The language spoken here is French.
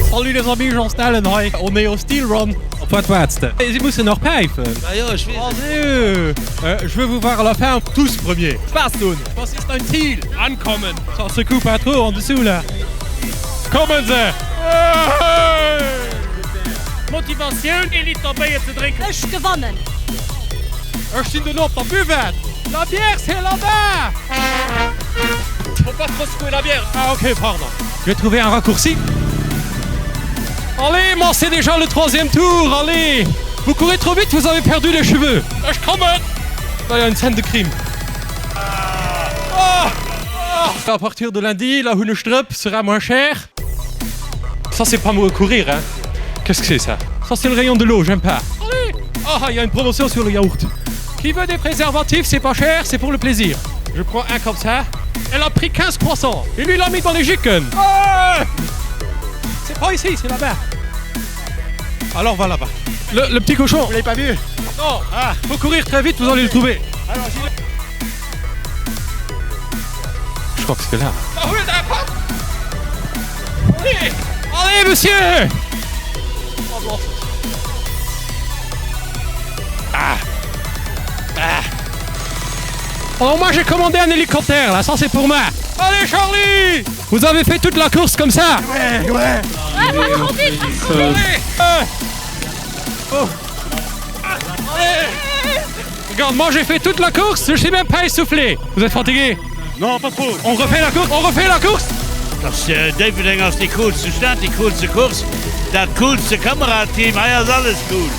Salut les amis, Jean Stallenhai. On est au Steel Run. Wat laatste. Sie müssen noch pfeifen. Ja, ich weiß. Allez, je veux vous voir à la fin tous premiers. Spaß tun. Was ist dein Ziel? Ankommen. Ça se coupe pas trop en dessous là. Kommen Sie. Motivation, een liter bier te drinken. Ich gewonnen. Ich bin de op der buvette. La bière, c'est là-bas. Faut pas trop secouer la bière. Ah ok, pardon. Je vais trouver un raccourci. Allez, moi c'est déjà le 3e tour, allez. Vous courez trop vite, vous avez perdu les cheveux. Ich komme. Là, il y a une scène de crime. À partir de lundi, la Hundestrup sera moins chère. Ça, c'est pas moi courir, hein. Qu'est-ce que c'est ça? Ça, c'est le rayon de l'eau, j'aime pas. Allez. Ah, il y a une promotion sur le yaourt. Qui veut des préservatifs, c'est pas cher, c'est pour le plaisir. Je prends un comme ça. Elle a pris 15 croissants. Et lui, il l'a mis dans les chicken. C'est pas ici, c'est là-bas. Alors, va là-bas. Le petit cochon. Vous l'avez pas vu? Non. Faut courir très vite, vous allez le trouver. Alors, j'y vais. Je crois que c'est là. Allez. Allez, monsieur. Oh, moi j'ai commandé un hélicoptère là, ça c'est pour moi. Allez Charlie. Vous avez fait toute la course comme ça? Ouais. Ouais, pas trop vite. Allez. Regarde, moi j'ai fait toute la course, je suis même pas essoufflé. Vous êtes fatigué? Non, pas trop. On refait la course? On refait la course? Das ist David aus die coolste Stadt, die coolste Kurs, das coolste Kamerateam, ja, ist alles cool.